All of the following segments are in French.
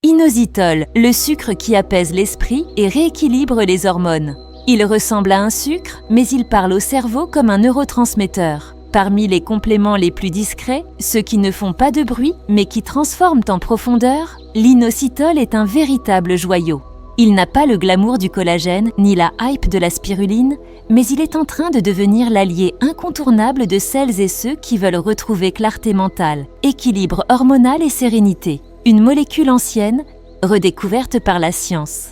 Inositol, le sucre qui apaise l'esprit et rééquilibre les hormones. Il ressemble à un sucre, mais il parle au cerveau comme un neurotransmetteur. Parmi les compléments les plus discrets, ceux qui ne font pas de bruit, mais qui transforment en profondeur, l'inositol est un véritable joyau. Il n'a pas le glamour du collagène, ni la hype de la spiruline, mais il est en train de devenir l'allié incontournable de celles et ceux qui veulent retrouver clarté mentale, équilibre hormonal et sérénité. Une molécule ancienne, redécouverte par la science.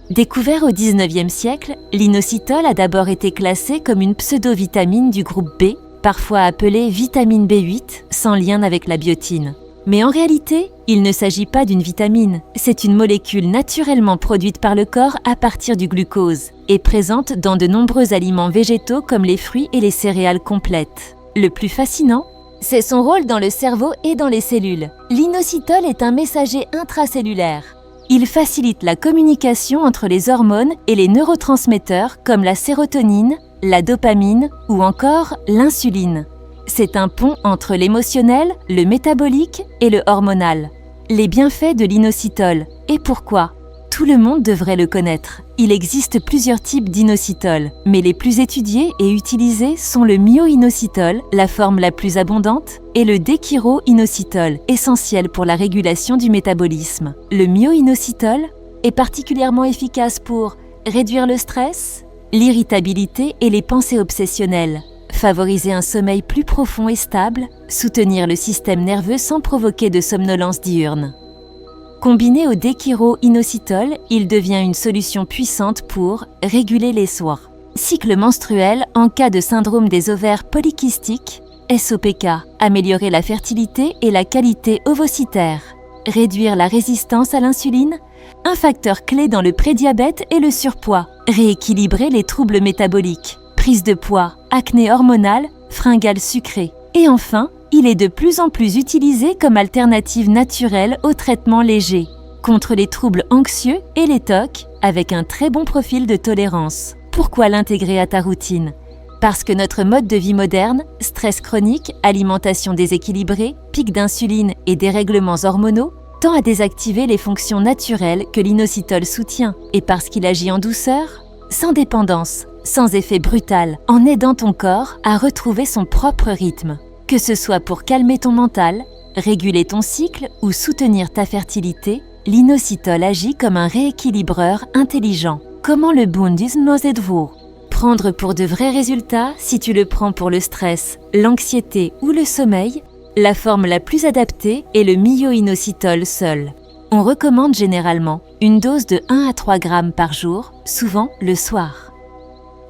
Découvert au XIXe siècle, l'inositol a d'abord été classé comme une pseudo-vitamine du groupe B, parfois appelée vitamine B8, sans lien avec la biotine. Mais en réalité, il ne s'agit pas d'une vitamine, c'est une molécule naturellement produite par le corps à partir du glucose et présente dans de nombreux aliments végétaux comme les fruits et les céréales complètes. Le plus fascinant, c'est son rôle dans le cerveau et dans les cellules. L'inositol est un messager intracellulaire. Il facilite la communication entre les hormones et les neurotransmetteurs comme la sérotonine, la dopamine ou encore l'insuline. C'est un pont entre l'émotionnel, le métabolique et le hormonal. Les bienfaits de l'inositol. Et pourquoi ? Tout le monde devrait le connaître. Il existe plusieurs types d'inositol, mais les plus étudiés et utilisés sont le myo-inositol, la forme la plus abondante, et le déchiro-inositol, essentiel pour la régulation du métabolisme. Le myo-inositol est particulièrement efficace pour réduire le stress, l'irritabilité et les pensées obsessionnelles, favoriser un sommeil plus profond et stable, soutenir le système nerveux sans provoquer de somnolence diurne. Combiné au déchiro-inositol, il devient une solution puissante pour réguler les soins. Cycle menstruel en cas de syndrome des ovaires polykystiques, SOPK, améliorer la fertilité et la qualité ovocytaire, réduire la résistance à l'insuline, un facteur clé dans le prédiabète et le surpoids, rééquilibrer les troubles métaboliques, prise de poids, acné hormonal, fringales sucrées. Et enfin, il est de plus en plus utilisé comme alternative naturelle aux traitements légers, contre les troubles anxieux et les TOC, avec un très bon profil de tolérance. Pourquoi l'intégrer à ta routine ? Parce que notre mode de vie moderne, stress chronique, alimentation déséquilibrée, pic d'insuline et dérèglements hormonaux, tend à désactiver les fonctions naturelles que l'inositol soutient, et parce qu'il agit en douceur, sans dépendance, sans effet brutal, en aidant ton corps à retrouver son propre rythme. Que ce soit pour calmer ton mental, réguler ton cycle ou soutenir ta fertilité, l'inositol agit comme un rééquilibreur intelligent. Comment le bundesnozedvo? Prendre pour de vrais résultats, si tu le prends pour le stress, l'anxiété ou le sommeil, la forme la plus adaptée est le myo-inositol seul. On recommande généralement une dose de 1 à 3 grammes par jour, souvent le soir.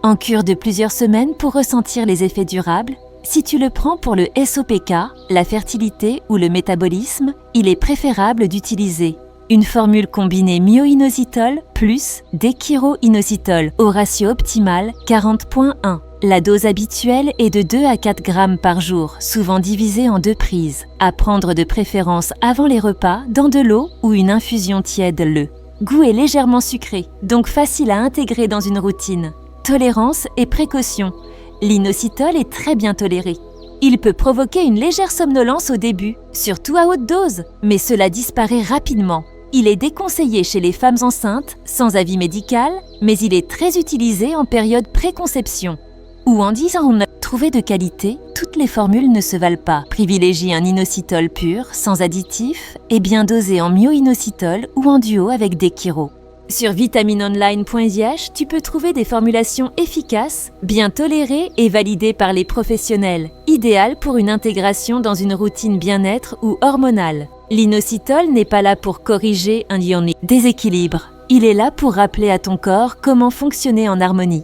En cure de plusieurs semaines pour ressentir les effets durables, si tu le prends pour le SOPK, la fertilité ou le métabolisme, il est préférable d'utiliser une formule combinée myo-inositol plus déchiro-inositol au ratio optimal 40.1. La dose habituelle est de 2 à 4 grammes par jour, souvent divisée en 2 prises, à prendre de préférence avant les repas dans de l'eau ou une infusion tiède le. Goût est légèrement sucré, donc facile à intégrer dans une routine. Tolérance et précaution. L'inositol est très bien toléré. Il peut provoquer une légère somnolence au début, surtout à haute dose, mais cela disparaît rapidement. Il est déconseillé chez les femmes enceintes, sans avis médical, mais il est très utilisé en période préconception. Ou en disant trouver de qualité, toutes les formules ne se valent pas. Privilégie un inositol pur, sans additifs, et bien dosé en myo-inositol ou en duo avec déchiro. Sur vitamineonline.ch, tu peux trouver des formulations efficaces, bien tolérées et validées par les professionnels, idéales pour une intégration dans une routine bien-être ou hormonale. L'inositol n'est pas là pour corriger un déséquilibre. Il est là pour rappeler à ton corps comment fonctionner en harmonie.